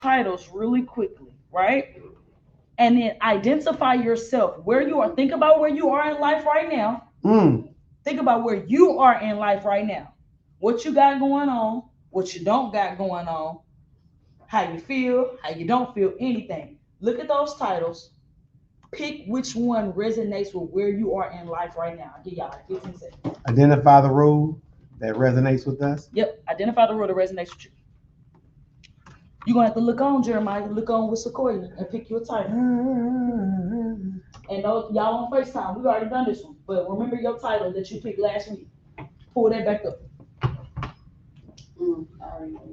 titles really quickly, right? And then identify yourself where you are. Think about where you are in life right now. Think about where you are in life right now. What you got going on, what you don't got going on, how you feel, how you don't feel, anything. Look at those titles. Pick which one resonates with where you are in life right now. I'll give y'all like 15 seconds. Identify the role that resonates with us. Yep. Identify the role that resonates with you. You're gonna have to look on Jeremiah, look on with Sequoia, and pick your title. And those, y'all on FaceTime, we already done this one. But remember your title that you picked last week. Pull that back up. We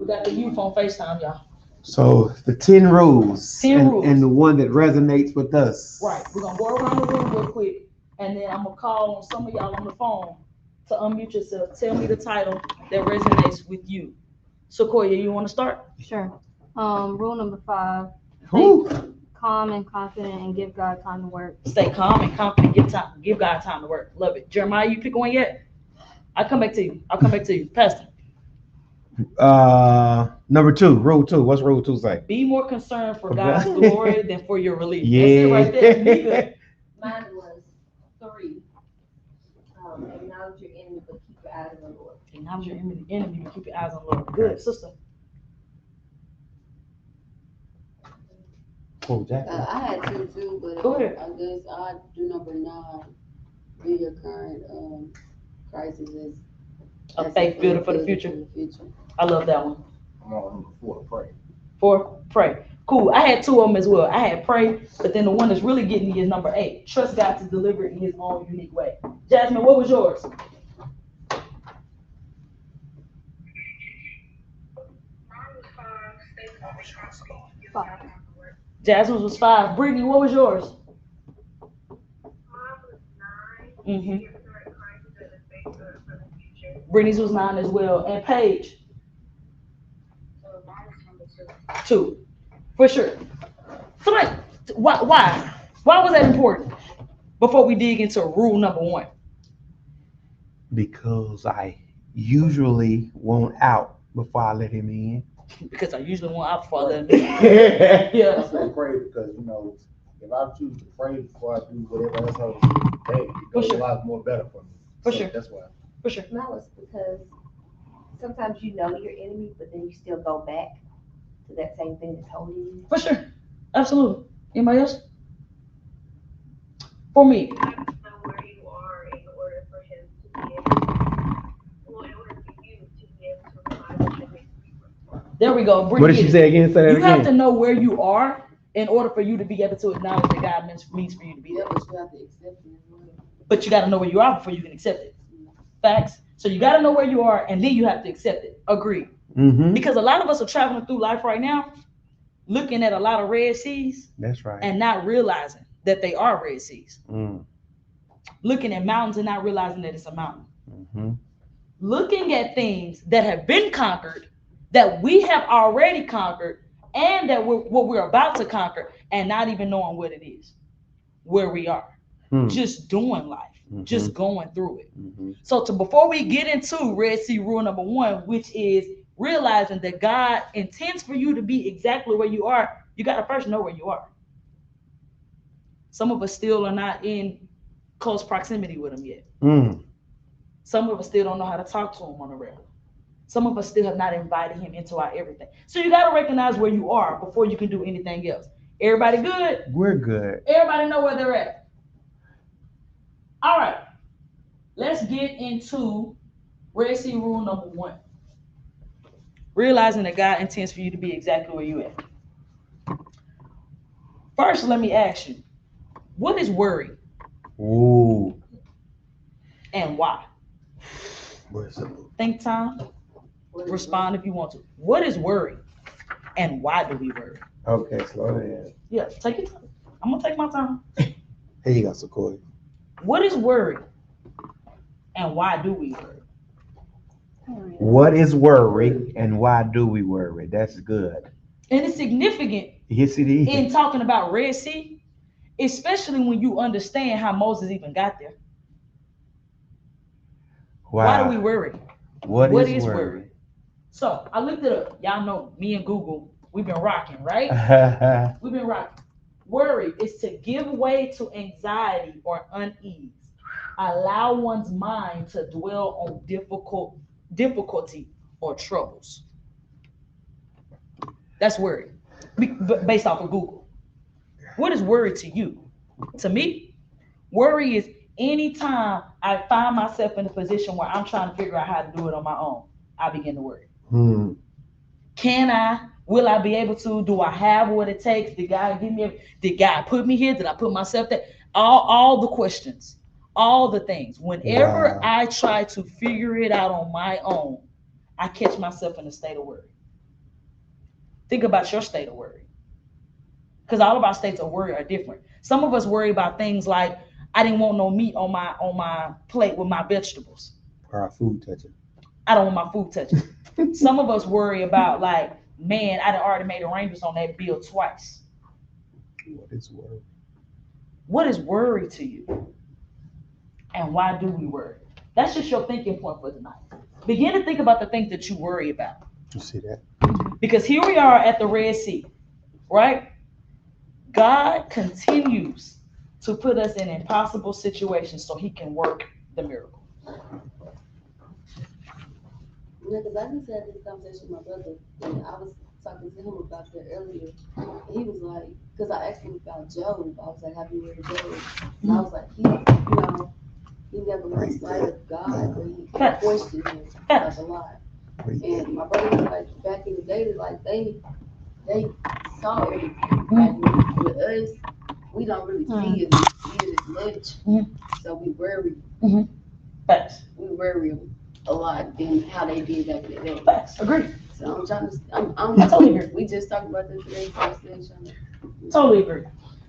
got the youth on FaceTime, y'all. So the 10 rules. 10 rules. And the one that resonates with us. Right. We're gonna go around the room real quick, and then I'm gonna call on some of y'all on the phone to unmute yourself. Tell me the title that resonates with you. Sequoia, you want to start? Sure. Rule number 5. Woo. Stay calm and confident and give God time to work. Stay calm and confident. Give God time to work. Love it. Jeremiah, you pick one yet? I'll come back to you. Pastor. Number 2, rule 2. What's rule 2 say? Be more concerned for God's glory than for your relief. Yeah. That's it right there. Nika. Mine was 3. Acknowledge your enemy, but keep your eyes on the Lord. Acknowledge your enemy, but keep your eyes on the Lord. Good, sister. Oh, Jack. I had 2 too, but Go ahead. I guess I do number 9. Be your current crisis is A faith builder for the future. I love that one. I'm on number 4 to pray. 4, pray. Cool. I had 2 of them as well. I had pray, but then the one that's really getting me is number 8. Trust God to deliver it in His own unique way. Jasmine, what was yours? Jasmine's was 5. Brittany, what was yours? Mm-hmm. Brittany's was 9 as well. And Paige? 2. For sure. Somebody, why was that important? Before we dig into rule number 1. Because I usually want out before I let him in. Because I usually want out before I let him in. Yeah. I say pray because, if I choose to pray before I do whatever else I was doing, hey, it goes a lot more better for me. For sure. That's why. For sure. Mine was because sometimes you know your enemy, but then you still go back to that same thing that's holding you. For sure. Absolutely. Anybody else? For me. Know where you are in order for him to be able, in order for you to be able to realize what it makes you. There we go. What did she say again? Say that You again. have to know where you are in order for you to be able to acknowledge that God means for you to be Yeah, there. but you have to accept it as well. But you got to know where you are before you can accept it. Facts. So you got to know where you are, and then you have to accept it. Agree. Mm-hmm. Because a lot of us are traveling through life right now, looking at a lot of red seas That's right. and not realizing that they are red seas. Mm. Looking at mountains and not realizing that it's a mountain. Mm-hmm. Looking at things that have been conquered, that we have already conquered, and that we're about to conquer, and not even knowing what it is, where we are. Just doing life, just going through it. Mm-hmm. So before we get into Red Sea rule number 1, which is realizing that God intends for you to be exactly where you are, you got to first know where you are. Some of us still are not in close proximity with him yet. Some of us still don't know how to talk to him on a regular. Some of us still have not invited him into our everything. So you got to recognize where you are before you can do anything else. Everybody good? We're good. Everybody know where they're at. All right, let's get into Red Sea rule number 1. Realizing that God intends for you to be exactly where you at. First, let me ask you, what is worry? Ooh. And why? Think time. Respond if you want to. What is worry? And why do we worry? Okay, slow down. Yeah, take your time. I'm going to take my time. Here you go, Sequoia. What is worry? And why do we worry? What is worry and why do we worry? That's good. And it's significant Yes, it is. in talking about Red Sea, especially when you understand how Moses even got there. Wow. Why do we worry? What What is is worry? worry? So I looked it up. Y'all know me and Google We've been rocking, right? We've been rocking. Worry is to give way to anxiety or unease. Allow one's mind to dwell on difficulty or troubles. That's worry. Based off of Google. What is worry to you? To me, worry is anytime I find myself in a position where I'm trying to figure out how to do it on my own, I begin to worry. Can I? Will I be able to? Do I have what it takes? Did God give me? Did God put me here? Did I put myself there? All the questions, all the things. Whenever I try to figure it out on my own, I catch myself in a state of worry. Think about your state of worry, because all of our states of worry are different. Some of us worry about things like I didn't want no meat on my plate with my vegetables. Or our food touching. I don't want my food touching. Some of us worry about like, man, I done already made arrangements on that bill twice. What is worry? What is worry to you? And why do we worry? That's just your thinking point for tonight. Begin to think about the things that you worry about. You see that? Because here we are at the Red Sea, right? God continues to put us in impossible situations so he can work the miracle. Yeah, because I just had this conversation with my brother, and I was talking to him about that earlier. And he was like, because I asked him about Job. I was like, have you read Job? And I was like, he never lost sight of God, but he questioned him like a lot. And my brother was like, back in the day, like they saw everything. Like with us, we don't really see it as much. So we worry. Facts. We worry a lot than how they did back in the day. Facts. Agree. So I'm trying to. I totally agree. We just talked about this today. Totally agree.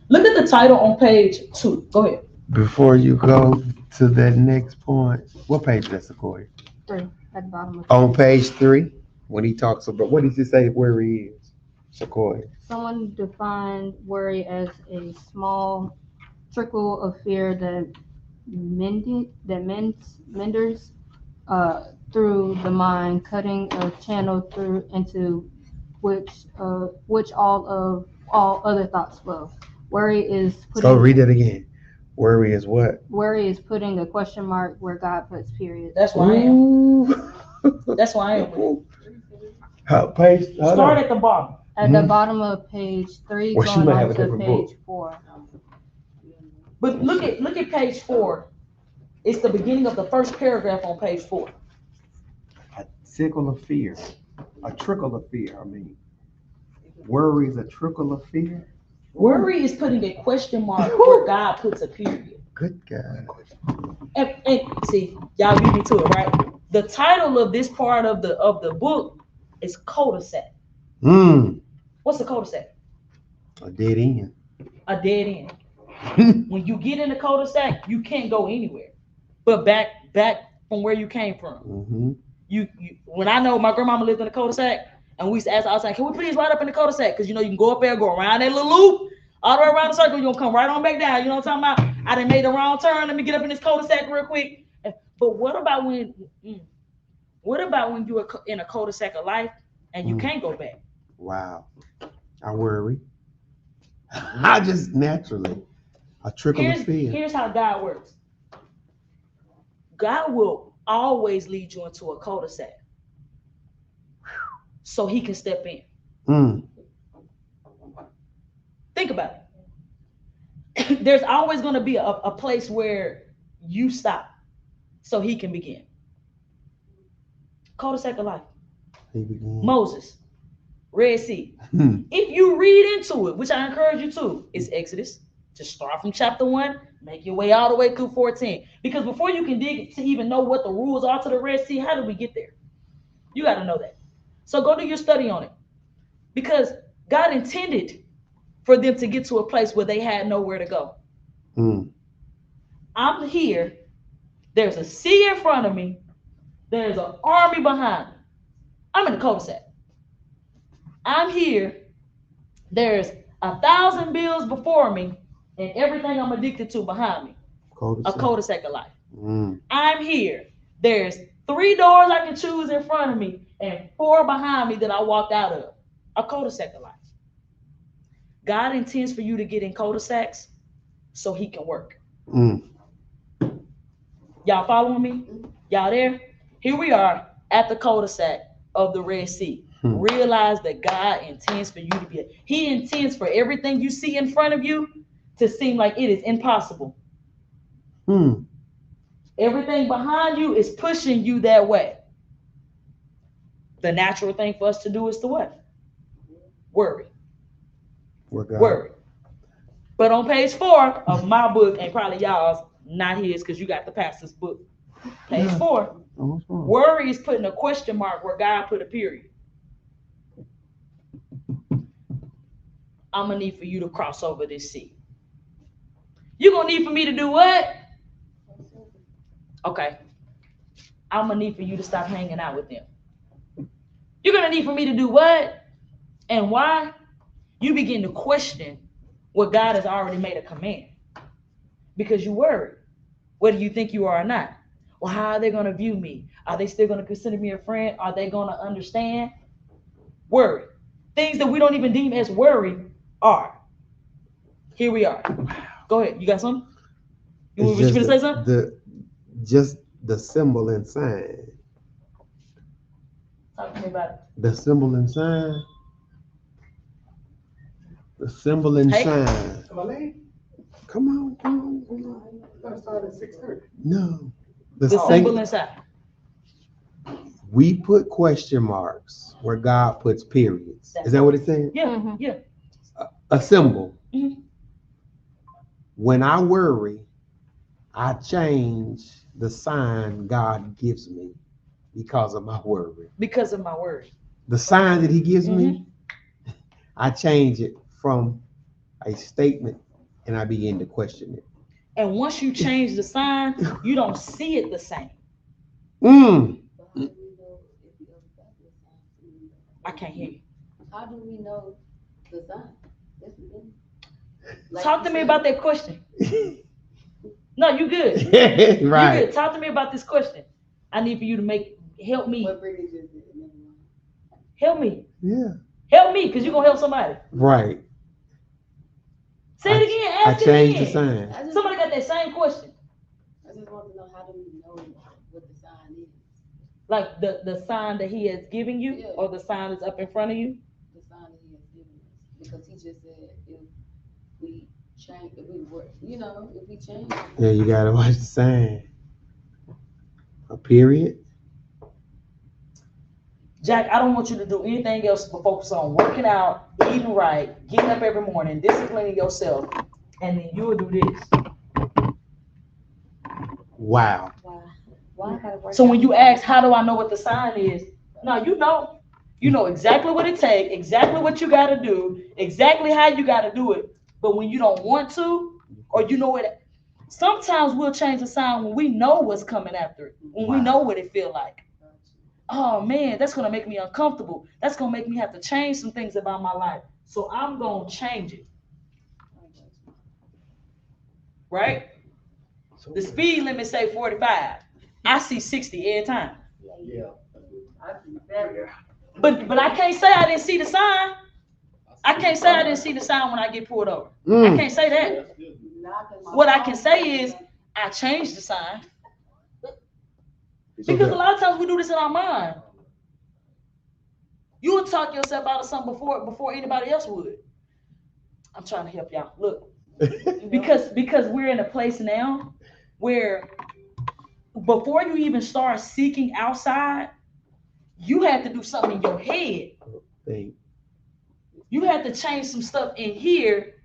Look at the title on page 2. Go ahead. Before you go to that next point, what page is that, Sequoia? 3 at the bottom of On page 3, when he talks about, what does he say worry is? Sequoia. Someone defined worry as a small trickle of fear that meanders through the mind, cutting a channel through into which all other thoughts flow. Worry is So read it again. Worry is what? Worry is putting a question mark where God puts period. That's why I am. That's why I am with Page. Start at the bottom. At the bottom of page 3, Well, she going might on have a to different page book. 4. But look at page 4. It's the beginning of the first paragraph on page 4. A trickle of fear. A trickle of fear, I mean. Worry is a trickle of fear? Worry is putting a question mark where God puts a period. Good God. And see, y'all beat me to it, right? The title of this part of the book is cul-de-sac. What's a cul-de-sac? A dead end. A dead end. When you get in the cul-de-sac, you can't go anywhere but back from where you came from. You when I know my grandmama lived in the cul-de-sac, and we used to ask outside, can we please ride up in the cul-de-sac? Because you know you can go up there, go around that little loop, all the way around the circle, you're gonna come right on back down. You know what I'm talking about? I done made a wrong turn. Let me get up in this cul-de-sac real quick. But what about when you're in a cul-de-sac of life and you can't go back? Wow. I worry. I just naturally. A trickle of fear. Here's how God works. God will always lead you into a cul-de-sac so he can step in. Think about it. There's always going to be a place where you stop so he can begin. Cul-de-sac of life. Moses, Red Sea. If you read into it, which I encourage you to, it's Exodus. Just start from chapter 1, make your way all the way through 14. Because before you can dig to even know what the rules are to the Red Sea, how did we get there? You got to know that. So go do your study on it. Because God intended for them to get to a place where they had nowhere to go. I'm here. There's a sea in front of me. There's an army behind me. I'm in the cul-de-sac. I'm here. There's 1,000 bills before me and everything I'm addicted to behind me. A cul-de-sac of life. I'm here. There's 3 doors I can choose in front of me and 4 behind me that I walked out of. A cul-de-sac of life. God intends for you to get in cul-de-sacs so he can work. Y'all following me? Y'all there? Here we are at the cul-de-sac of the Red Sea. Realize that God intends for you to be. He intends for everything you see in front of you to seem like it is impossible. Everything behind you is pushing you that way. The natural thing for us to do is to what? Worry. Worry. But on page 4 of my book, and probably y'all's, not his, because you got the pastor's book. Page 4. Worry is putting a question mark where God put a period. I'm going to need for you to cross over this sea. You're going to need for me to do what? Okay. I'm going to need for you to stop hanging out with them. You're going to need for me to do what? And why? You begin to question what God has already made a command. Because you worry. Whether you think you are or not. Well, how are they going to view me? Are they still going to consider me a friend? Are they going to understand? Worry. Things that we don't even deem as worry are. Here we are. Go ahead. You got something? You want to say something? Just the symbol and sign. Talk to me about it. The symbol and sign. The symbol and sign. Come on. That started at 6:30. No. The symbol and sign. We put question marks where God puts periods. Is that what it's saying? Yeah, yeah. A symbol. Mm-hmm. When I worry, I change the sign God gives me because of my worry. Because of my worry. The sign that he gives me, I change it from a statement and I begin to question it. And once you change the sign, you don't see it the same. I can't hear you. How do we know the sign? Like talk to me about that question. No, you good. Right. You good. Talk to me about this question. I need for you to help me. Help me. Yeah. Help me, because you're going to help somebody. Right. Say it again. Ask I changed the sign. Somebody got that same question. I just want to know, how do we know what the sign is? Like the sign that he has given you, or the sign that's up in front of you? The sign that he has given us. Because he just said if we change, if we change. Yeah, you got to watch the sign. A period. Jack, I don't want you to do anything else but focus on working out, eating right, getting up every morning, disciplining yourself, and then you'll do this. Wow. So when you ask, how do I know what the sign is? No, you know exactly what it takes, exactly what you got to do, exactly how you got to do it. But when you don't want to, or you know it, sometimes we'll change the sign when we know what's coming after it, when we know what it feel like. Oh man, that's gonna make me uncomfortable. That's gonna make me have to change some things about my life. So I'm gonna change it. Right? The speed limit say 45. I see 60 every time. Yeah. But I can't say I didn't see the sign. I can't say I didn't see the sign when I get pulled over. I can't say that. What I can say is I changed the sign. Because a lot of times we do this in our mind. You would talk yourself out of something before anybody else would. I'm trying to help y'all. Look, because we're in a place now where before you even start seeking outside, you have to do something in your head. You have to change some stuff in here,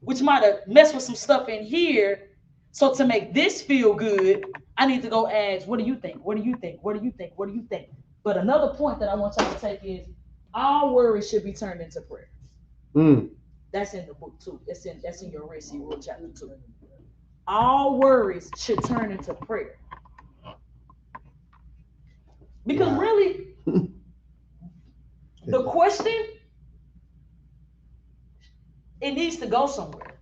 which might have messed with some stuff in here. So to make this feel good, I need to go ask, what do you think? What do you think? What do you think? What do you think? But another point that I want y'all to take is all worry should be turned into prayer. That's in the book too. That's in your Red Sea Rule chapter 2. All worries should turn into prayer. Because really, the question, it needs to go somewhere.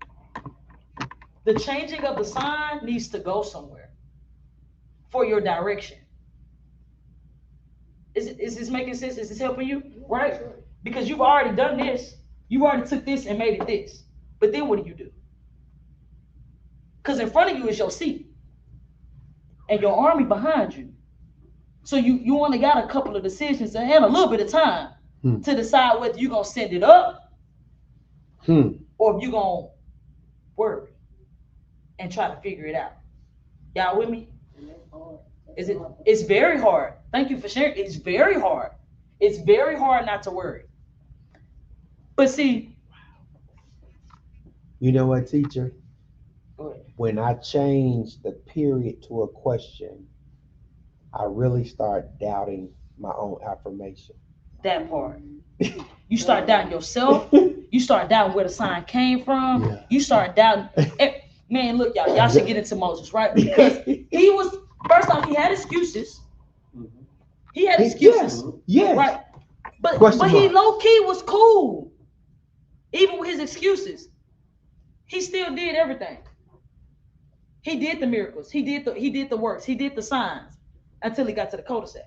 The changing of the sign needs to go somewhere for your direction. Is this making sense? Is this helping you? Right? because you've already done this. You already took this and made it this. But then what do? Because in front of you is your seat and your army behind you. So you only got a couple of decisions and a little bit of time to decide whether you're going to send it up or if you're going to worry and try to figure it out. Y'all with me? Is it? It's very hard. Thank you for sharing. It's very hard. It's very hard not to worry. But see, you know what, teacher? go ahead. When I change the period to a question, I really start doubting my own affirmation. That part. You start doubting yourself. You start doubting where the sign came from. Yeah. You start doubting. Man, look, y'all should get into Moses, right? Because he was, first off, he had excuses. He had excuses. Yes. Right? But Question he mark. low-key was cool. Even with his excuses. He still did everything. He did the miracles. He did the works. He did the signs until he got to the cul-de-sac.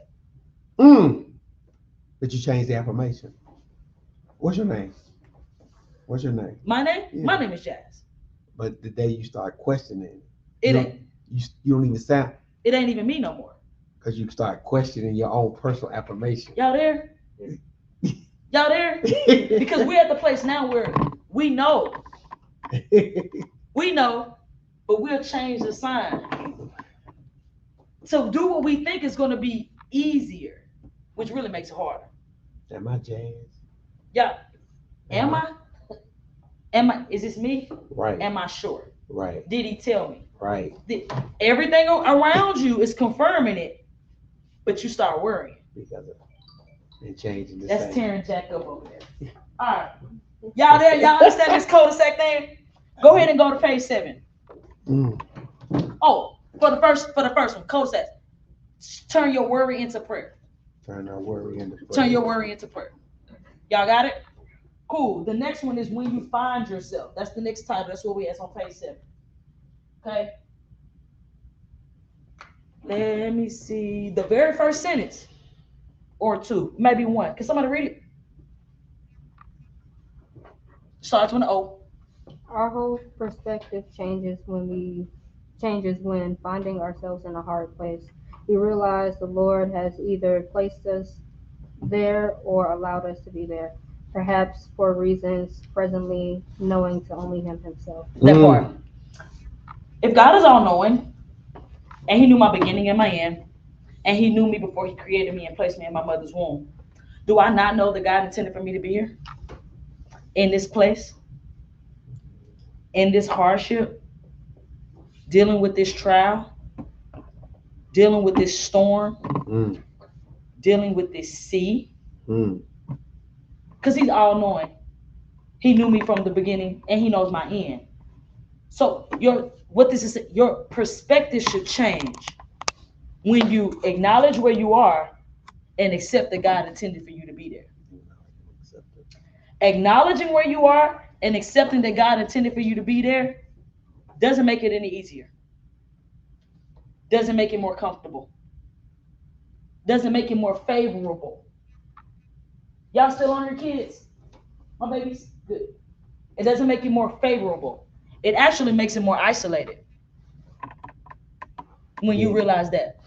But you changed the affirmation. What's your name? What's your name? My name? Yeah. My name is Jazz. But the day you start questioning, It you ain't. You don't even sound, It ain't even me no more. because you start questioning your own personal affirmation. Y'all there? Y'all there? Because we're at the place now where we know, but we'll change the sign. So do what we think is going to be easier, which really makes it harder. Am I Jazz? Yeah. Am I? Is this me? Right. Am I sure? Right. Did he tell me? Right. Everything around you is confirming it, but you start worrying. Because of and changing the That's same. tearing Jack up over there. All right. Y'all there? Y'all understand this cul-de-sac thing? Go ahead and go to page 7. Oh, for the first one, cul-de-sac. Turn your worry into prayer. Turn our worry into prayer. Turn your worry into prayer. Y'all got it? Cool. The next one is when you find yourself. That's the next title. That's what we have on page 7. Okay. Let me see. The very first sentence. Or 2. Maybe 1. Can somebody read it? Starts with an O. Our whole perspective changes when finding ourselves in a hard place. We realize the Lord has either placed us there or allowed us to be there, perhaps for reasons presently knowing to only Him Himself. That part. If God is all knowing, and He knew my beginning and my end, and He knew me before He created me and placed me in my mother's womb, do I not know that God intended for me to be here? In this place? In this hardship? Dealing with this trial? Dealing with this storm? Dealing with this sea? Because He's all knowing. He knew me from the beginning and He knows my end. So your perspective should change when you acknowledge where you are and accept that God intended for you to be there. Acknowledging where you are and accepting that God intended for you to be there doesn't make it any easier. Doesn't make it more comfortable. Doesn't make it more favorable. Y'all still on your kids? My babies? Good. It doesn't make it more favorable. It actually makes it more isolated. When you realize that.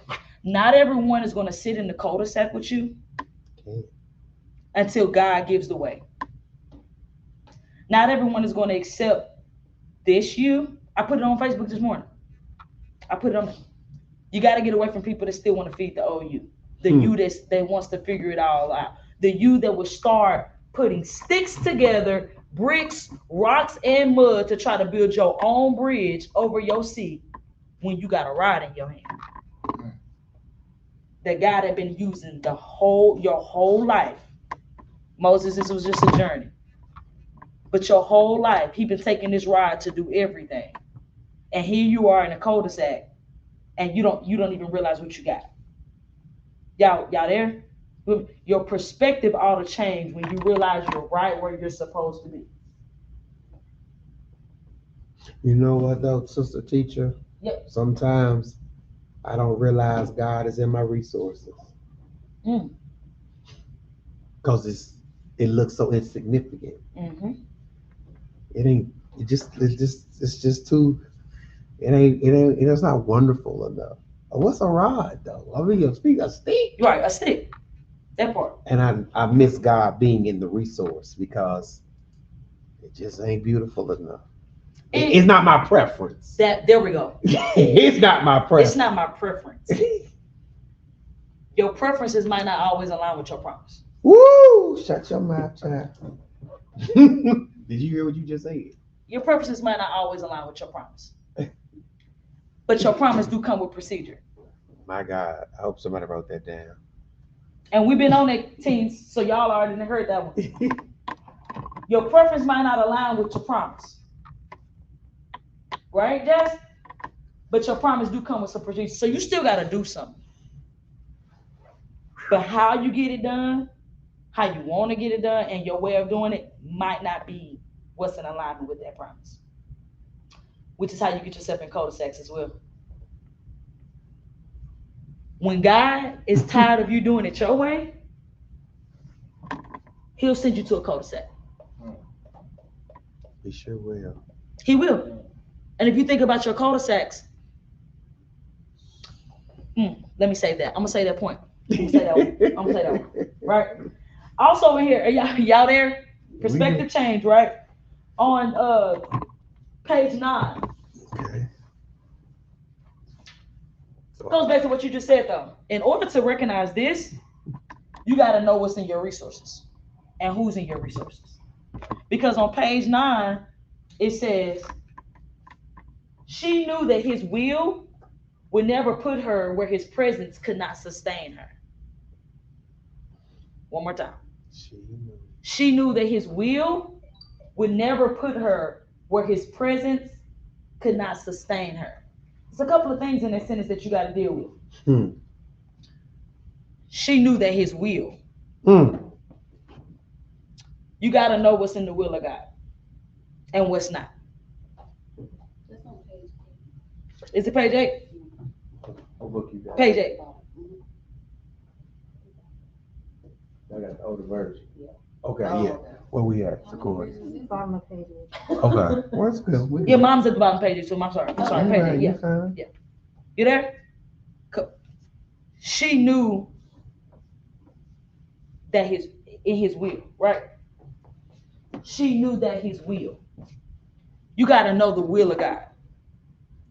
Not everyone is going to sit in the cul-de-sac with you until God gives the way. Not everyone is going to accept this you. I put it on Facebook this morning. I put it on. You got to get away from people that still want to feed the old you. The you that wants to figure it all out. The you that will start putting sticks together, bricks, rocks, and mud to try to build your own bridge over your sea when you got a rod in your hand. That God had been using your whole life. Moses, this was just a journey. But your whole life, He been taking this rod to do everything. And here you are in a cul-de-sac, and you don't even realize what you got. Y'all there? Your perspective ought to change when you realize you're right where you're supposed to be. You know what though, sister teacher? Yep. Sometimes I don't realize God is in my resources. Because it looks so insignificant. Mm-hmm. It's just too, it's not wonderful enough. What's a rod though? I mean, a stick. Right, a stick. That part. And I miss God being in the resource because it just ain't beautiful enough. It's not my preference. There we go. It's not my preference. It's not my preference. Your preferences might not always align with your promise. Woo! Shut your mouth, child. Did you hear what you just said? Your preferences might not always align with your promise. But your promise do come with procedure. My God, I hope somebody wrote that down. And we've been on that, teens, so y'all already heard that one. Your preference might not align with your promise. Right, Jess? But your promise do come with some procedure. So you still got to do something. But how you get it done, how you want to get it done, and your way of doing it might not be what's in alignment with that promise. Which is how you get yourself in cul-de-sacs as well. When God is tired of you doing it your way, he'll send you to a cul-de-sac. He sure will. He will. And if you think about your cul-de-sacs, let me save that. I'm going to say that point. I'm going to say that one. Right? Also in here, y'all there? Perspective change, right? On page 9. Okay. Goes back to what you just said though. In order to recognize this, you got to know what's in your resources and who's in your resources. Because on page 9, it says, she knew that his will would never put her where his presence could not sustain her. One more time. She knew that his will would never put her where his presence could not sustain her. There's a couple of things in that sentence that you got to deal with. She knew that his will. You got to know what's in the will of God and what's not. That's on page 8. Is it page 8? What book you got? Page 8. I got the older version. Okay, yeah. Where we at? Sequoia. Bottom of page 8. Okay. Well, that's good. Yeah, mom's at the bottom page 8, so I'm sorry. Page 8. Yeah. You there? She knew that in his will, right? She knew that his will. You got to know the will of God.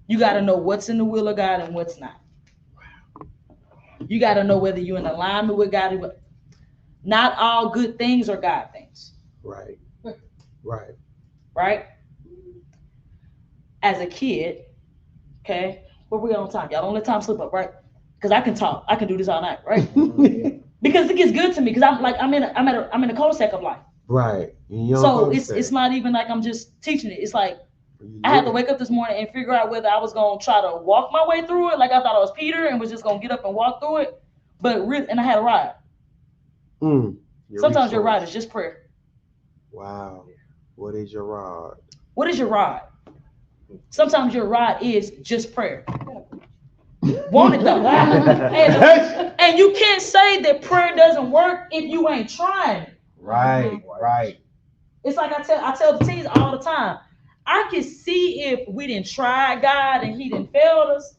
You got to know what's in the will of God and what's not. You got to know whether you're in alignment with God. Not all good things are God things. Right. Right? As a kid, okay, where we on time? Y'all don't let time slip up, right? Because I can talk. I can do this all night, right? Because it gets good to me. Because I'm in a cul-de-sac of life. Right. So it's not even like I'm just teaching it. It's like I had to wake up this morning and figure out whether I was gonna try to walk my way through it, like I thought I was Peter and was just gonna get up and walk through it. And I had a ride. Sometimes your ride is just prayer. Wow. What is your rod? What is your ride? Sometimes your ride is just prayer. Want it though. And you can't say that prayer doesn't work if you ain't trying. Right. It's like I tell the teens all the time. I can see if we didn't try God and he didn't fail us.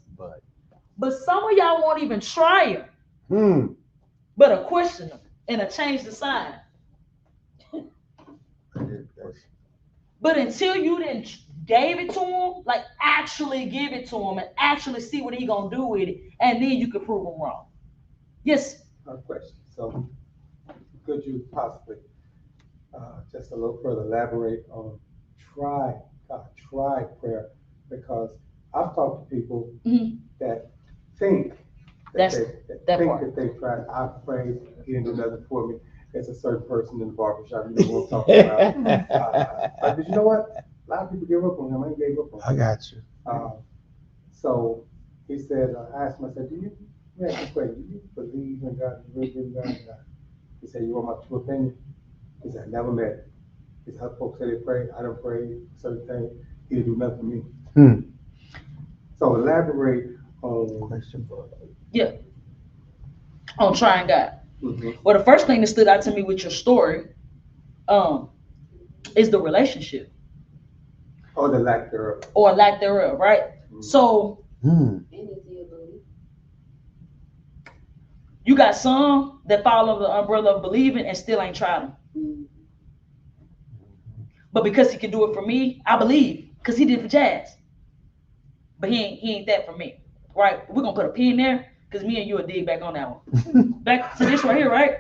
But some of y'all won't even try him. But a question him and a change the sign. But until you didn't gave it to him, like actually give it to him and actually see what he gonna do with it, and then you could prove him wrong. Yes. A question. So could you possibly just a little further elaborate on try prayer? Because I've talked to people that think that they tried. I've prayed, he didn't do nothing for me. There's a certain person in the barbershop, you know what I'm talking about. But you know what? A lot of people give up on him. I ain't gave up on him. I got you. So he said, I asked him, I said, do you believe in God? Do you really believe in God? He said, you want my true opinion? He said, I never met him. He said, how folks say they pray, I don't pray, certain things. He didn't do nothing for me. So elaborate on question. On trying God. Well, the first thing that stood out to me with your story is the relationship Or the lack thereof. or lack thereof, right? So And it's the ability. you got some that fall under the umbrella of believing and still ain't tried him. But because he can do it for me, I believe, because he did it for Jazz. But he ain't that for me, right? We're gonna put a pin there, because me and you will dig back on that one. Back to this right here, right?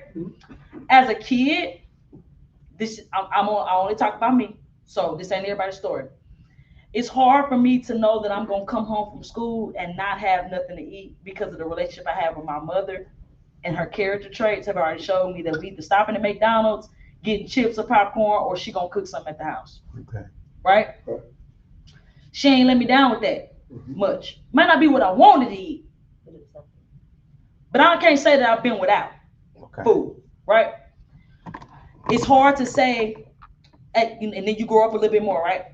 As a kid, I only talk about me, so this ain't everybody's story. It's hard for me to know that I'm gonna come home from school and not have nothing to eat because of the relationship I have with my mother, and her character traits have already showed me that we either stopping at McDonald's, getting chips or popcorn, or she gonna cook something at the house. Okay. Right? She ain't let me down with that much. Might not be what I wanted to eat, but I can't say that I've been without food, right? It's hard to say, and then you grow up a little bit more, right?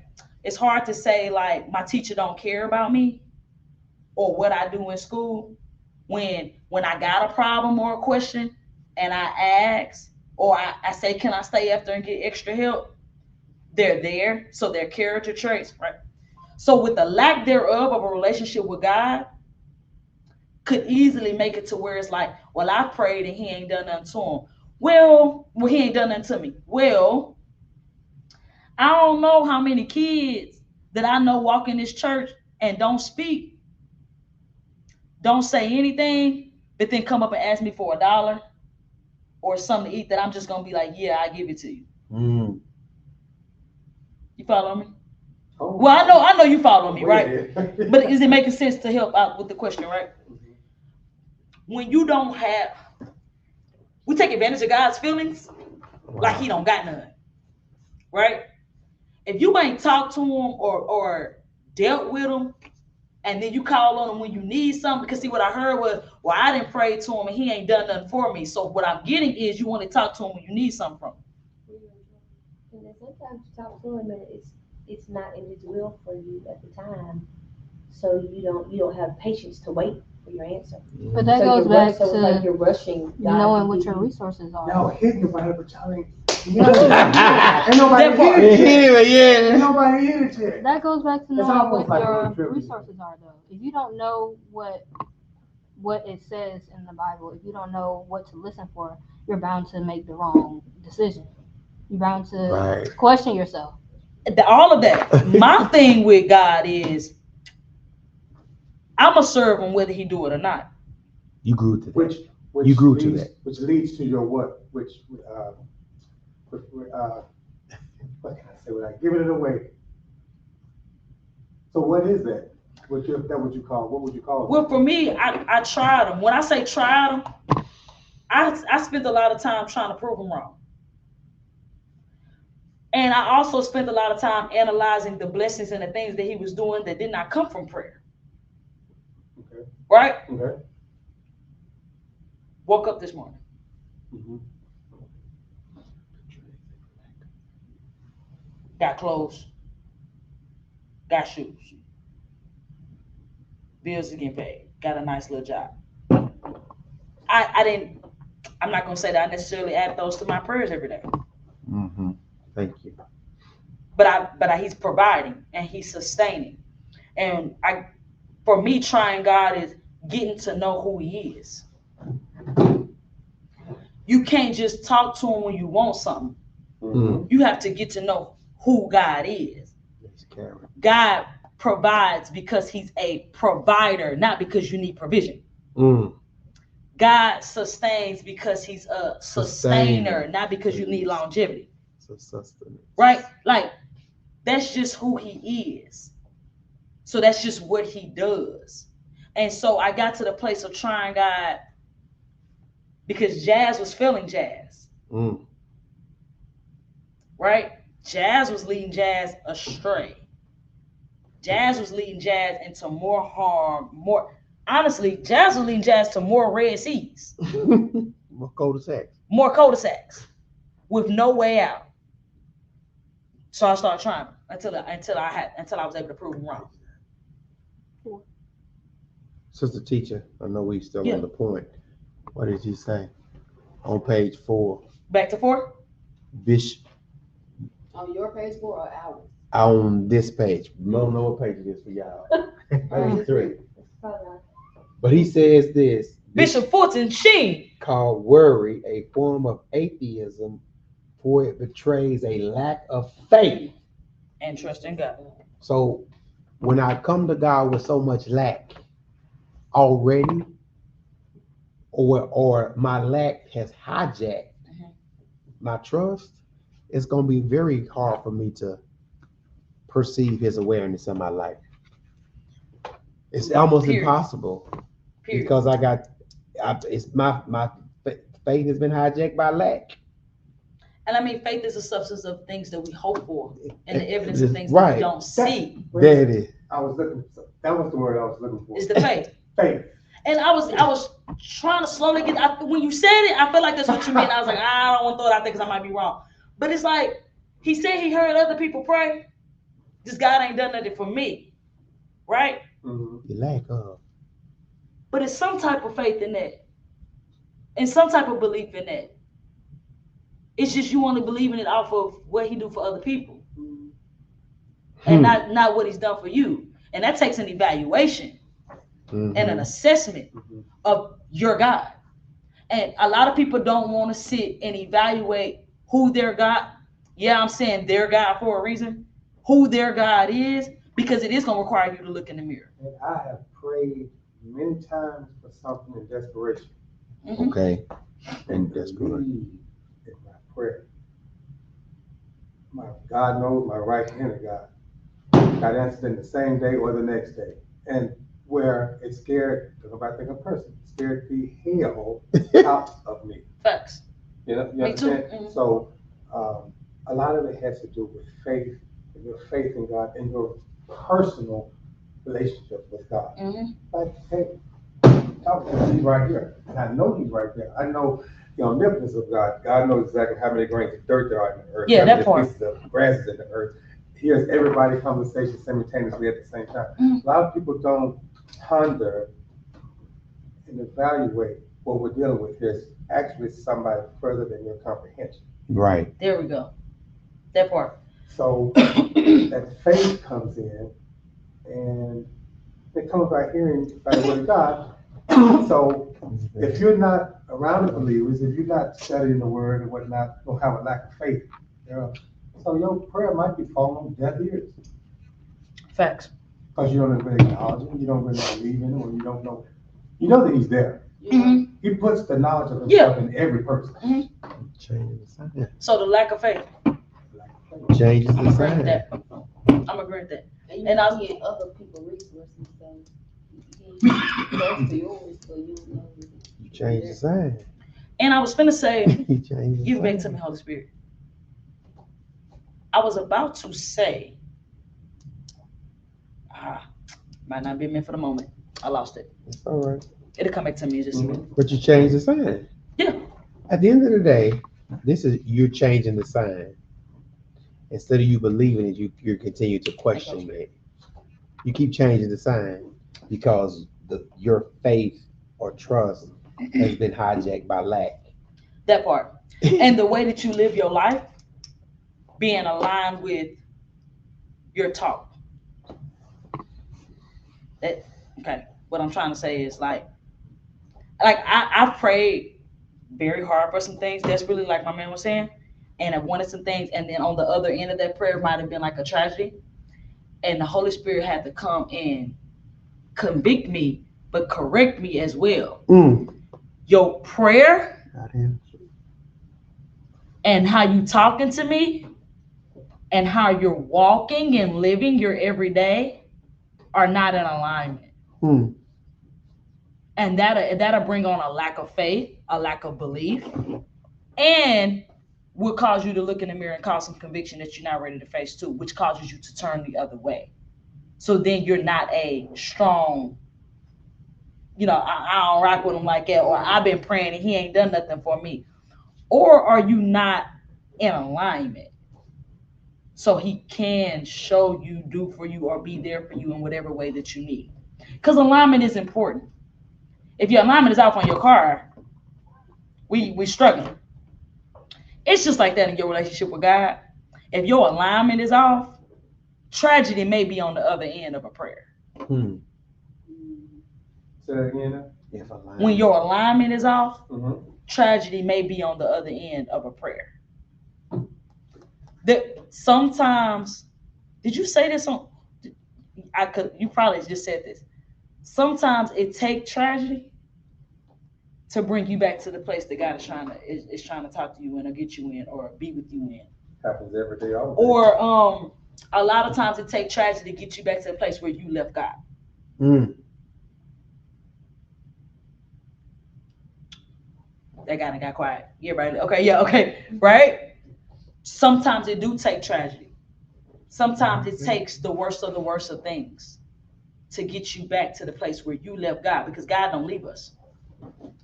It's hard to say like my teacher don't care about me or what I do in school when I got a problem or a question and I ask or I say, can I stay after and get extra help? They're there, so they're character traits, right? So with the lack thereof of a relationship with God, could easily make it to where it's like, well, I prayed and he ain't done nothing to him. Well, he ain't done nothing to me. Well, I don't know how many kids that I know walk in this church and don't speak, don't say anything, but then come up and ask me for $1 or something to eat that I'm just gonna be like, yeah, I give it to you. You follow me? Oh. Well, I know you follow me, right? But is it making sense to help out with the question, right? When you don't have, we take advantage of God's feelings like he don't got none, right? If you ain't talked to him or dealt with him, and then you call on him when you need something, because see what I heard was, well, I didn't pray to him and he ain't done nothing for me. So what I'm getting is you want to talk to him when you need something from him. And then sometimes you talk to him and it's not in his will for you at the time, so you don't have patience to wait for your answer. But that So goes back so it's like to you're rushing God knowing to what give your you- resources are. Y'all hitting it right, but y'all ain't. Ain't nobody hit it yet. Ain't nobody hit it yet. That goes back to It's knowing almost what like your road trip. resources are, though. If you don't know what it says in the Bible, if you don't know what to listen for, you're bound to make the wrong decision. You're bound to question yourself. All of that. My thing with God is, I'm gonna serve him whether he do it or not. You grew to that. Which You grew leads, to that. Which leads to your what? What can I say without giving it away? So what is that? What you call? What would you call it? Well, for me, I tried him. When I say tried him, I spent a lot of time trying to prove him wrong. And I also spent a lot of time analyzing the blessings and the things that he was doing that did not come from prayer. Okay. Right? Okay. Woke up this morning. Mm-hmm. Got clothes. Got shoes. Bills is getting paid. Got a nice little job. I'm not gonna say that I necessarily add those to my prayers every day. Mm-hmm. Thank you. But he's providing and he's sustaining. And for me, trying God is getting to know who he is. You can't just talk to him when you want something. Mm-hmm. You have to get to know who God is. God provides because he's a provider, not because you need provision. God sustains because he's a sustainer, not because you need longevity. Right? Like, that's just who he is. So that's just what he does. And so I got to the place of trying God because Jazz was failing Jazz. Right? Jazz was leading Jazz astray. Jazz was leading Jazz into more harm, honestly, Jazz was leading Jazz to more Red Seas. More cul-de-sacs. More cul-de-sacs with no way out. So I started trying until I was able to prove him wrong. Sister Teacher, I know we still on the point. What did you say? On page 4. Back to 4? On your page 4 or ours? On this page. We don't know what page it is for y'all. Page 3. But he says this Bishop Fulton Sheen. called worry a form of atheism, for it betrays a lack of faith. And trust in God. So when I come to God with so much lack already, or my lack has hijacked my trust, it's going to be very hard for me to perceive his awareness in my life. It's almost Period. impossible Period. because it's my faith has been hijacked by lack. And I mean, faith is a substance of things that we hope for and the evidence of things that Right. we don't see. There it is. I was looking, that was the word I was looking for. Is the faith. Faith. And I was trying to slowly get. When you said it, I feel like that's what you mean. I was like, I don't want to throw it out there because I might be wrong. But it's like he said he heard other people pray. This God ain't done nothing for me, right? Mm-hmm. The lack of. But it's some type of faith in that, and some type of belief in that. It's just you only believe in it off of what he do for other people, and not what he's done for you. And that takes an evaluation and an assessment of your God. And a lot of people don't want to sit and evaluate who their God. Yeah, I'm saying their God for a reason. Who their God is, because it is going to require you to look in the mirror. And I have prayed many times for something in desperation. Okay. And desperation. In my prayer. My God knows my right hand of God. God answered in the same day or the next day. And where it scared, because nobody think of a person, it scared the hell out of me. Facts. You know, you Me too. understand? So a lot of it has to do with faith, and your faith in God, and your personal relationship with God. Like, hey, he's right here. And I know he's right there. I know the omnipotence of God. God knows exactly how many grains of dirt there are in the earth. Yeah, how that many part. pieces of grass is in the earth. He hears everybody's conversation simultaneously at the same time. A lot of people don't ponder and evaluate what we're dealing with here is actually somebody further than your comprehension. Right. There we go. That part. So that faith comes in, and it comes by hearing by the word of God. So if you're not around the believers, if you're not studying the word and whatnot, you'll have a lack of faith. So your prayer might be falling on deaf ears. Facts. Because you don't really acknowledge him, you don't really believe in him, or you don't know. You know that he's there. He puts the knowledge of himself in every person. So the lack of faith. Changes I'm the agreeing with sign. that. I'm agreeing with that. And I get other people resources, so that's for yours, so you know. You change the sign. And I was finna say, You change the give it back sign. to me, Holy Spirit. I was about to say, might not be meant for the moment. I lost it. It's all right. It'll come back to me in just a minute. But you change the sign. Yeah. At the end of the day, this is you're changing the sign. Instead of you believing it, you continue to question it. You keep changing the sign because your faith or trust has been hijacked by lack. That part. And the way that you live your life being aligned with your talk. Okay. What I'm trying to say is like I prayed very hard for some things. That's really like my man was saying. And I wanted some things. And then on the other end of that prayer might have been like a tragedy. And the Holy Spirit had to come and convict me, but correct me as well. Your prayer and how you talking to me and how you're walking and living your everyday are not in alignment. And that'll bring on a lack of faith, a lack of belief, and will cause you to look in the mirror and cause some conviction that you're not ready to face too, which causes you to turn the other way. So then you're not a strong, I don't rock with him like that, or I've been praying and he ain't done nothing for me. Or are you not in alignment? So he can show you, do for you, or be there for you in whatever way that you need. Because alignment is important. If your alignment is off on your car, we struggling. It's just like that in your relationship with God. If your alignment is off, tragedy may be on the other end of a prayer. Hmm. Say that again. If alignment. When your alignment is off, Mm-hmm. tragedy may be on the other end of a prayer. That sometimes, did you say this on? I could. You probably just said this. Sometimes it takes tragedy to bring you back to the place that God is trying to talk to you in, or get you in, or be with you in. Happens every day, all the day. Or a lot of times it takes tragedy to get you back to the place where you left God. Mm. That guy got quiet. Yeah, right. Okay, yeah, okay, right. Sometimes it do take tragedy. Sometimes it takes the worst of things to get you back to the place where you left God, because God don't leave us.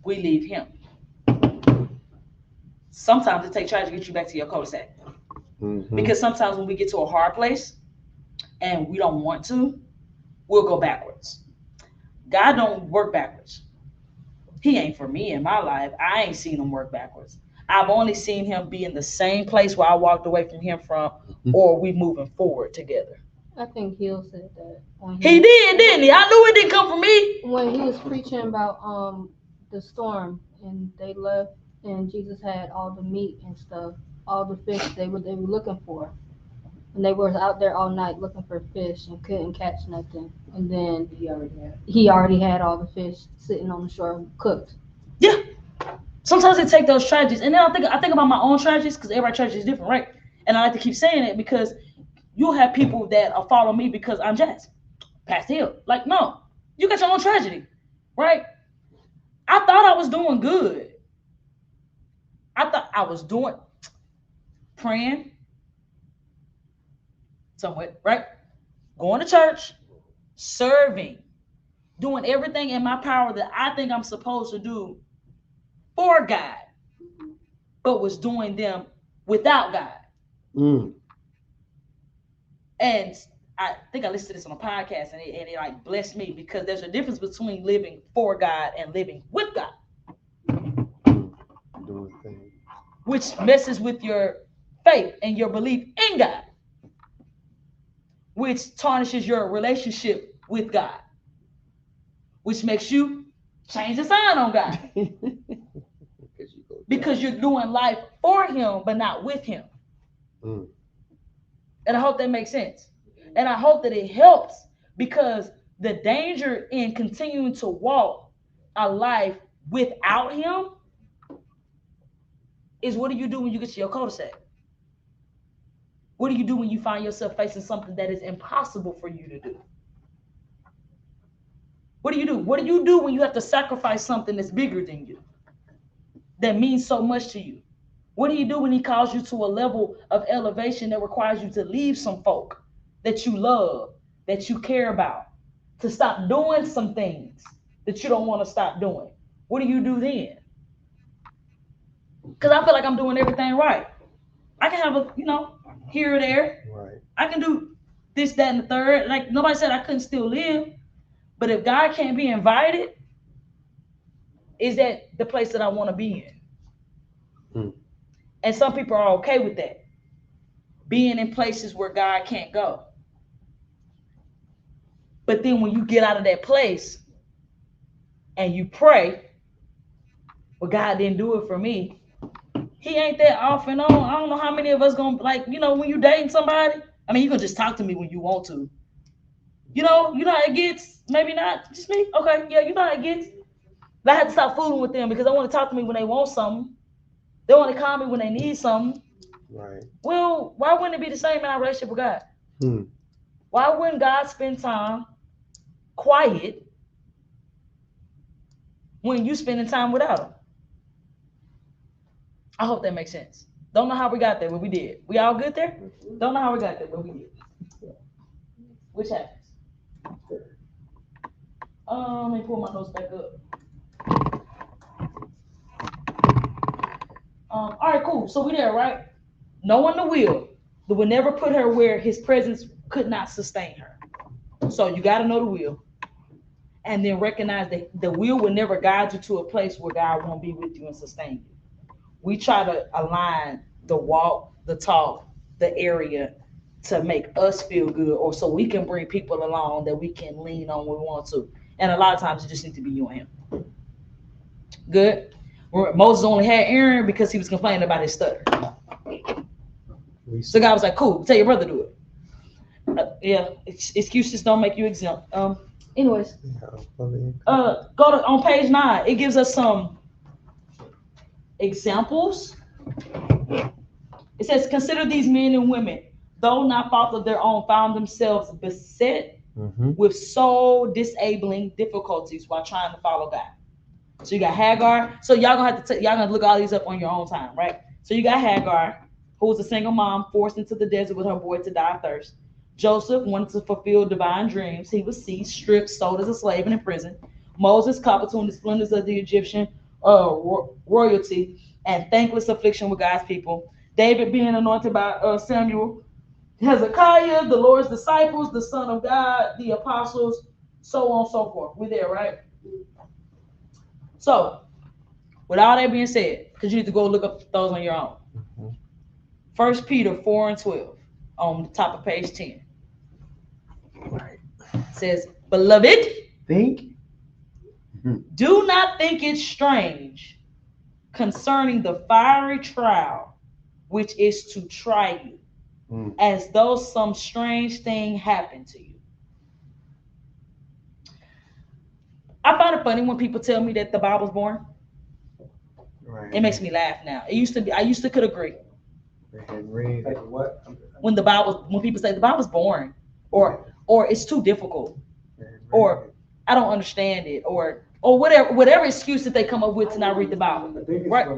We leave him. Sometimes it takes tragedy to get you back to your cul-de-sac. Mm-hmm. Because sometimes when we get to a hard place and we don't want to, we'll go backwards. God don't work backwards. He ain't for me in my life. I ain't seen him work backwards. I've only seen him be in the same place where I walked away from him from, or we moving forward together. I think Hill said that when He did, didn't he? I knew it didn't come from me. when he was preaching about the storm, and they left, and Jesus had all the meat and stuff, all the fish they were looking for, and they were out there all night looking for fish and couldn't catch nothing, and then he already had all the fish sitting on the shore cooked. Yeah. Sometimes it take those tragedies, and then I think about my own tragedies, because every tragedy is different, right? And I like to keep saying it because you'll have people that follow me because I'm Jazz, Pastor Hill. Like, no, you got your own tragedy, right? I thought I was doing good. I thought I was doing praying somewhat, right? Going to church, serving, doing everything in my power that I think I'm supposed to do for God, but was doing them without God. Mm. And I think I listened to this on a podcast, and it like blessed me, because there's a difference between living for God and living with God, Doing things. which messes with your faith and your belief in God, which tarnishes your relationship with God, which makes you change the sign on God, because you're doing life for him but not with him. Mm. And I hope that makes sense. And I hope that it helps, because the danger in continuing to walk a life without him is, what do you do when you get to your cul-de-sac? What do you do when you find yourself facing something that is impossible for you to do? What do you do? What do you do when you have to sacrifice something that's bigger than you, that means so much to you? What do you do when he calls you to a level of elevation that requires you to leave some folk that you love, that you care about, to stop doing some things that you don't want to stop doing? What do you do then? Because I feel like I'm doing everything right. I can have a, here or there. Right. I can do this, that, and the third. Like, nobody said I couldn't still live. But if God can't be invited, is that the place that I want to be in? Hmm. And some people are okay with that, being in places where God can't go. But then when you get out of that place and you pray, well, God didn't do it for me. He ain't that off and on. I don't know how many of us gonna, like, when you dating somebody, I mean, you can just talk to me when you want to. You know how it gets. Maybe not just me. Okay, yeah, you know how it gets. But I had to stop fooling with them, because they want to talk to me when they want something. They want to call me when they need something. Right. Well, why wouldn't it be the same in our relationship with God? Hmm. Why wouldn't God spend time quiet when you spending time without him? I hope that makes sense. Don't know how we got there, but we did. We all good there? Don't know how we got there, but we did. Which happens. Let me pull my notes back up. All right, cool. So we there, right? Knowing the will that would never put her where his presence could not sustain her. So you got to know the will, and then recognize that the will will never guide you to a place where God won't be with you and sustain you. We try to align the walk, the talk, the area to make us feel good, or so we can bring people along that we can lean on when we want to. And a lot of times it just needs to be you and him. Good. Moses only had Aaron because he was complaining about his stutter. So God was like, cool, tell your brother to do it. Yeah, excuses don't make you exempt. Anyways, go to on page 9. It gives us some examples. It says, consider these men and women, though not fault of their own, found themselves beset with soul disabling difficulties while trying to follow God. So you got Hagar. So y'all gonna have to look all these up on your own time, right? So you got Hagar, who was a single mom forced into the desert with her boy to die of thirst. Joseph wanted to fulfill divine dreams. He was seized, stripped, sold as a slave, and in prison. Moses caught between the splendors of the Egyptian royalty and thankless affliction with God's people. David being anointed by Samuel. Hezekiah, the Lord's disciples, the Son of God, the apostles, so on and so forth. We're there, right? So, with all that being said, because you need to go look up those on your own. 1 Peter 4 and 12 on the top of page 10. Right. It says, beloved, do not think it strange concerning the fiery trial which is to try you, as though some strange thing happened to you. I find it funny when people tell me that the Bible's boring. Right. It makes me laugh now. It used to be. I used to could agree. When people say the Bible's boring, or it's too difficult, or I don't understand it, or whatever excuse that they come up with to not read the Bible. Right?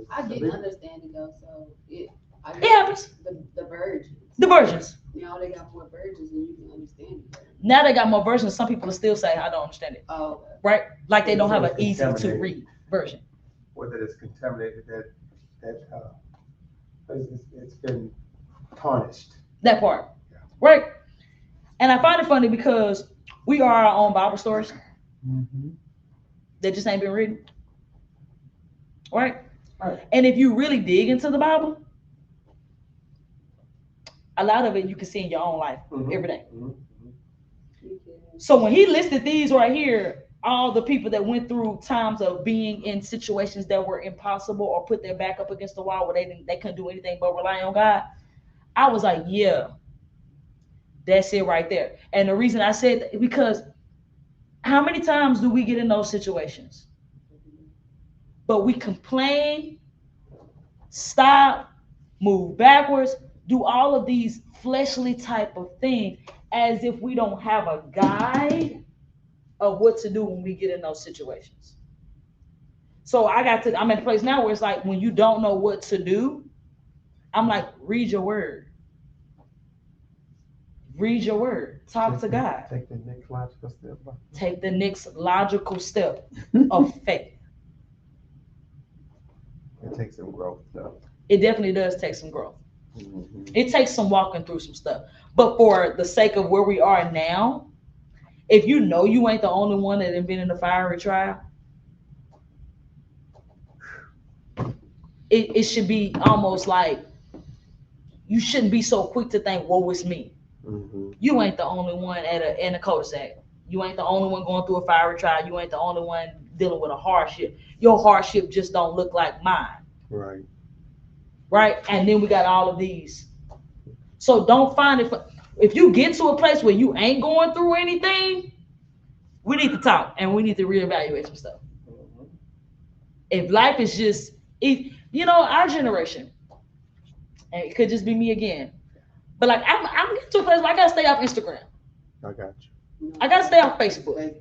I didn't understand it though, so it happens. The virgins. The virgins. Now they got more virgins and you can understand it. Now they got more versions. Some people still say I don't understand it. Oh. Right? Like they don't have an easy to read version. Whether it's contaminated, it's been tarnished. That part. Yeah. Right? And I find it funny because we are our own Bible stories. That just ain't been written. Right? And if you really dig into the Bible, a lot of it you can see in your own life every day. So when he listed these right here, all the people that went through times of being in situations that were impossible or put their back up against the wall where they couldn't do anything but rely on God, I was like, yeah, that's it right there. And the reason I said that, because how many times do we get in those situations? But we complain, stop, move backwards, do all of these fleshly type of things as if we don't have a guide of what to do when we get in those situations. So I'm at a place now where it's like when you don't know what to do, I'm like, read your word. Read your word. Talk to God. Take the next logical step. Take the next logical step of faith. It takes some growth, though. It definitely does take some growth. It takes some walking through some stuff. But for the sake of where we are now, if you know you ain't the only one that ain't been in the fiery trial, it should be almost like you shouldn't be so quick to think, woe is me. You ain't the only one in a cul-de-sac. You ain't the only one going through a fiery trial. You ain't the only one dealing with a hardship. Your hardship just don't look like mine. Right? And then we got all of these. So don't find it. If you get to a place where you ain't going through anything, we need to talk and we need to reevaluate some stuff. If life is just, our generation, and it could just be me again, but like I'm getting to a place where I gotta stay off Instagram. I got you. I gotta stay off Facebook.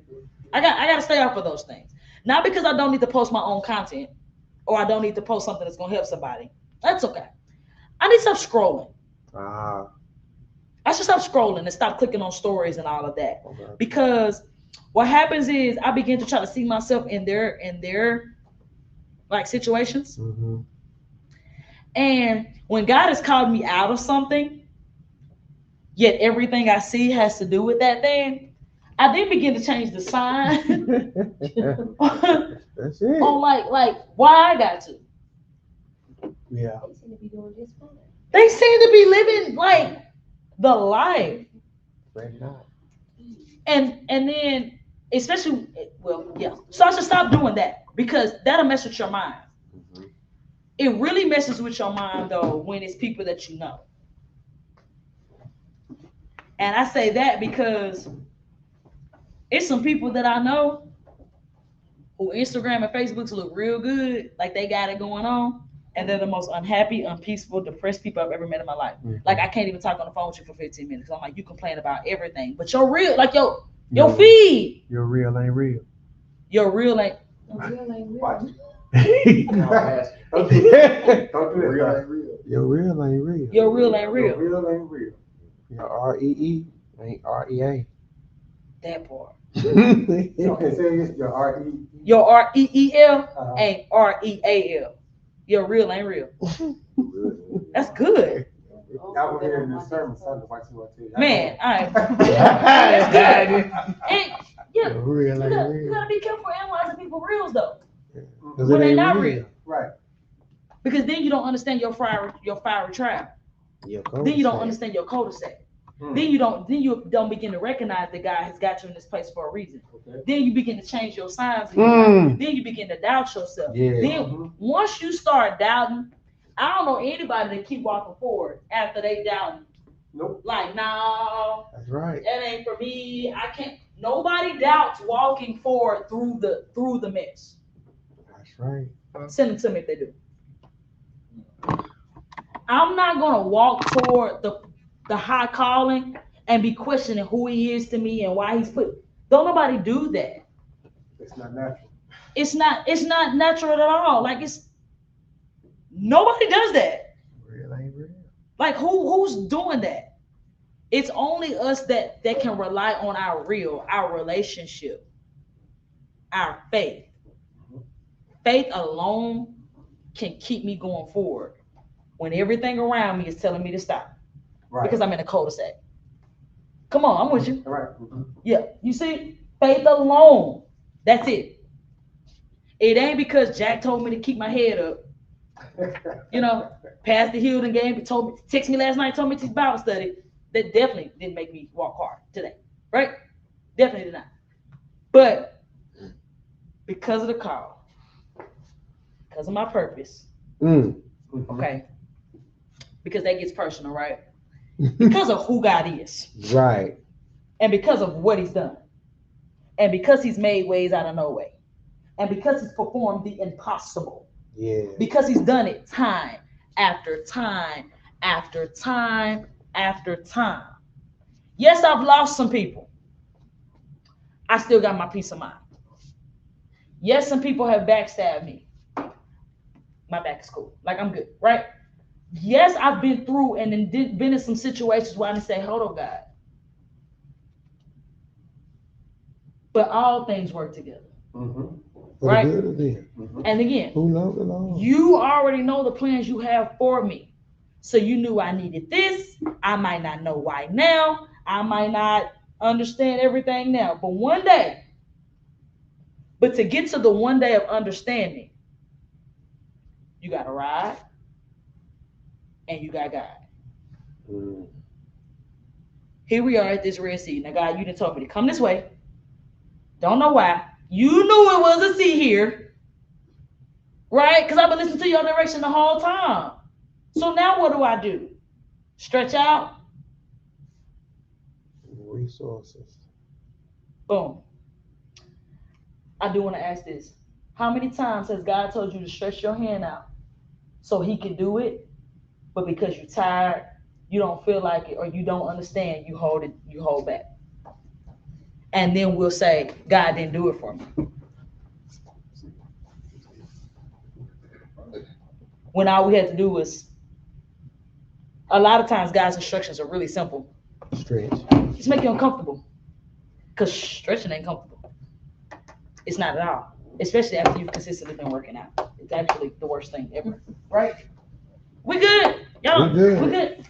I gotta stay off of those things. Not because I don't need to post my own content or I don't need to post something that's gonna help somebody. That's okay. I need to stop scrolling. I should stop scrolling and stop clicking on stories and all of that. Because what happens is I begin to try to see myself in their like situations. And when God has called me out of something, yet everything I see has to do with that thing, I then begin to change the sign. That's it. On like why I got to. Yeah. They seem to be living like the life. Spread it out. And then especially yeah. So I should stop doing that because that'll mess with your mind. Mhm. It really messes with your mind though when it's people that you know. And I say that because it's some people that I know who Instagram and Facebooks look real good, like they got it going on, and they're the most unhappy, unpeaceful, depressed people I've ever met in my life. Mhm. Like I can't even talk on the phone with you for 15 minutes. I'm like, you complain about everything, but your real, like your Your- feed, Your real ain't real. your real ain't. Real ain't real. Watch. Don't Don't do that. Don't do Real that. ain't real. Your real ain't real. Your real ain't real. Real ain't real. Your REE ain't REA. That part. Okay, say it. Your RE. Your REEL Uh-huh. ain't REAL. Your real ain't real. That's good. Y'all gonna hear in the sermon Sunday. Watch what I tell you. Man, all right. And yeah, Your real you ain't gotta real. be careful analyzing people's reels though. 'Cause When it they ain't not real. real. Right. Because then you don't understand your fiery trial. Your Then you don't cul-de-sac. understand your cul-de-sac. Mm. Then you don't begin to recognize that God has got you in this place for a reason. Okay. Then you begin to change your signs in your life. Mm. Then you begin to doubt yourself. Yeah. Then once you start doubting, I don't know anybody that keep walking forward after they doubting. Nope. Like, no, That's right. that ain't for me. I can't. Nobody doubts walking forward through the mess. That's right. Send them to me if they do. I'm not gonna walk toward the high calling and be questioning who he is to me and why he's put. Don't nobody do that. It's not natural. It's not natural at all. Like nobody does that. Real ain't real. Like who's doing that? It's only us that can rely on our relationship, our faith. Faith alone can keep me going forward when everything around me is telling me to stop. Right. Because I'm in a cul-de-sac. Come on, I'm with you. All right. Mm-hmm. Yeah, you see, faith alone. That's it. It ain't because Jack told me to keep my head up. You know, Pastor Hilden text me last night, told me to teach Bible study. That definitely didn't make me walk hard today, right? Definitely did not. But because of the call, because of my purpose, okay, because that gets personal, right? Because of who God is. Right. And because of what he's done. And because he's made ways out of no way. And because he's performed the impossible. Yeah. Because he's done it time after time after time after time. Yes, I've lost some people. I still got my peace of mind. Yes, some people have backstabbed me. My back is cool. Like, I'm good, right? Yes, I've been through and then been in some situations where I say, hold on, God. But all things work together. Mm-hmm. Right? For the good of them. Mm-hmm. And again, Who love the Lord? you already know the plans you have for me. So you knew I needed this. I might not know why now. I might not understand everything now. But one day, to get to the one day of understanding, you got to ride and you got God. Mm. Here we are at this Red Sea. Now, God, you done told me to come this way. Don't know why. You knew it was a sea here. Right? Because I've been listening to your direction the whole time. So now what do? Stretch out. Resources. Boom. I do want to ask this. How many times has God told you to stretch your hand out so he can do it, but because you're tired, you don't feel like it, or you don't understand, you hold back. And then we'll say, God didn't do it for me. When all we had to do was, a lot of times God's instructions are really simple. Stretch. Just make you uncomfortable. Because stretching ain't comfortable. It's not at all. Especially after you've consistently been working out. It's actually the worst thing ever. Right? We good. Y'all, we good.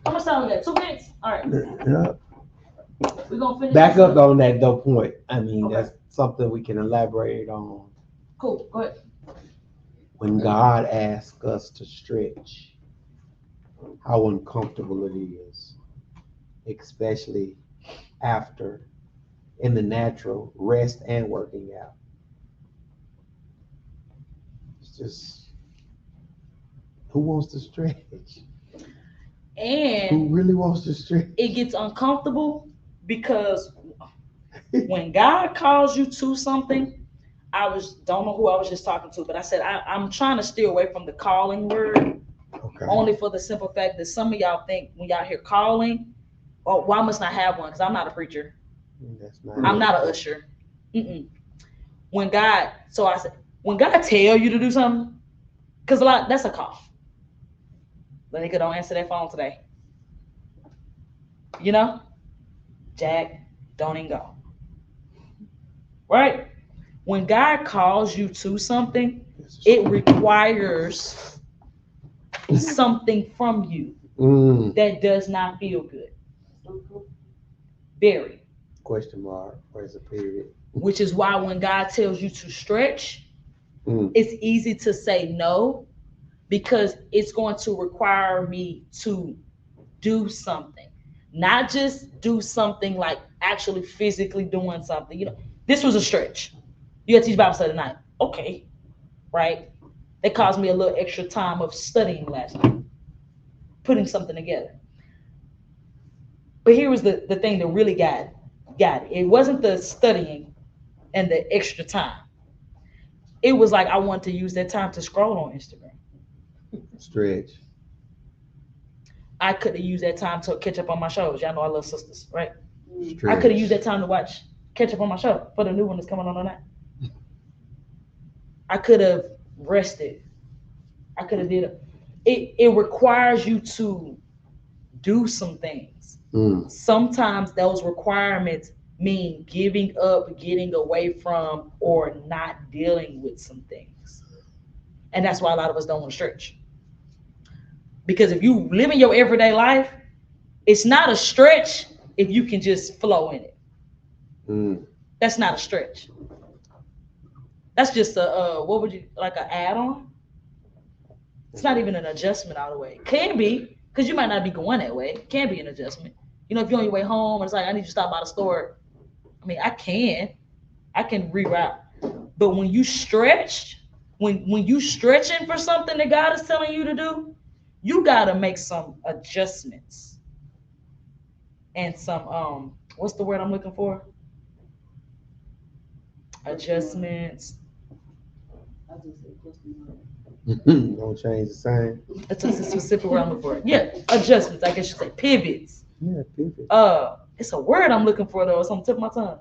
How much time we got? 2 minutes? All right. Yeah. We're going to finish. Back up on that though point. I mean, Okay. that's something we can elaborate on. Cool. Go ahead. When God asks us to stretch, how uncomfortable it is, especially after in the natural rest and working out. It's just who wants to stretch? Who And really wants to stretch? it gets uncomfortable because when God calls you to something, don't know who I was just talking to, but I said I'm trying to steer away from the calling word, Okay. only for the simple fact that some of y'all think when y'all hear calling, oh, why must I have one? Because I'm not a preacher. That's I'm not an usher. So I said, when God tell you to do something, because that's a call. But nigga don't answer that phone today. You know? Jack, don't even go. Right? When God calls you to something, it requires something from you that does not feel good. Very. Question mark. Where's the period? Which is why when God tells you to stretch, it's easy to say no, because it's going to require me to do something. Not just do something like actually physically doing something. You know, this was a stretch. You got to teach Bible study tonight. Okay, right? That caused me a little extra time of studying last night, putting something together. But here was the thing that really got it. It wasn't the studying and the extra time. It was like I wanted to use that time to scroll on Instagram. Stretch. I could have used that time to catch up on my shows. Y'all know I love sisters, right? Stretch. I could have used that time to catch up on my show for the new one that's coming on tonight. I could have rested. I could have did it. It requires you to do some things. Sometimes those requirements mean giving up, getting away from, or not dealing with some things. And that's why a lot of us don't want to stretch. Because if you live in your everyday life, it's not a stretch if you can just flow in it. That's not a stretch. That's just what would you like, an add-on? It's not even an adjustment all the way. Can be, because you might not be going that way. It can be an adjustment. You know, if you're on your way home and it's like, I need you to stop by the store. I mean, I can reroute. But when you stretch, when you stretching for something that God is telling you to do, you gotta make some adjustments and some what's the word I'm looking for? Adjustments. I just said question mark. Don't change the sign. That's a specific word I'm looking for. Yeah, adjustments. I guess you say pivots. Yeah, pivot. It's a word I'm looking for though. It's on the tip of my tongue.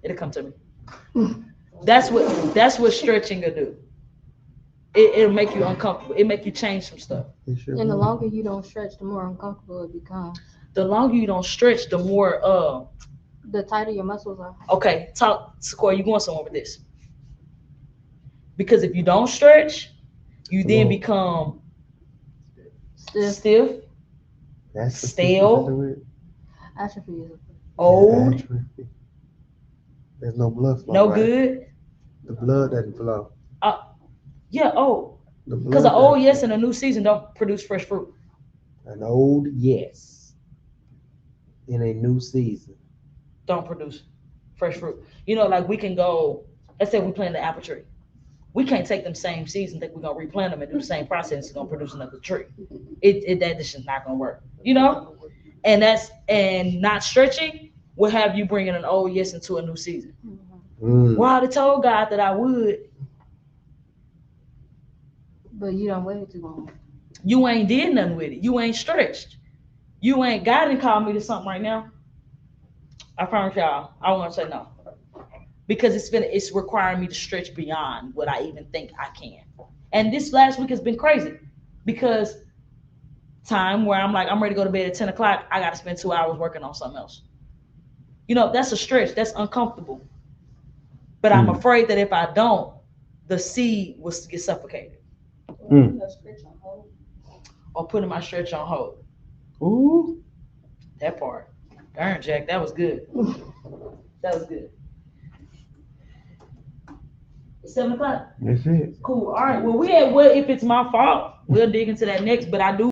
It'll come to me. That's what stretching will do. It'll make you uncomfortable. It'll make you change some stuff. And the longer you don't stretch, the more uncomfortable it becomes. The longer you don't stretch, the more the tighter your muscles are. Okay, Sequoia, you going somewhere with this? Because if you don't stretch, you then become stiff, That's stale, atrophy. Old. Atrophy. There's no blood flow. No right? good. The blood doesn't flow. Yeah, old. The blood Because an old doesn't yes flow. and a new season don't produce fresh fruit. An old yes in a new season. Don't produce fresh fruit. You know, like we can go, let's say we plant the apple tree. We can't take them same seeds and think we're gonna replant them and do the same process. It's gonna produce another tree. That's just not gonna work. You know, and not stretching will have you bringing an old yes into a new season. Well, I told God that I would. But you don't wait too long. You ain't did nothing with it. You ain't stretched. You ain't. God didn't call me to something right now. I promise y'all, I want to say no. Because it's requiring me to stretch beyond what I even think I can. And this last week has been crazy because time where I'm like, I'm ready to go to bed at 10 o'clock, I got to spend 2 hours working on something else. You know, that's a stretch. That's uncomfortable. But I'm afraid that if I don't, the seed will get suffocated. Or putting my stretch on hold. Ooh. That part. Darn, Jack, that was good. That was good. It's 7 o'clock. That's it. Cool. All right. Well, if it's my fault, we'll dig into that next. But I do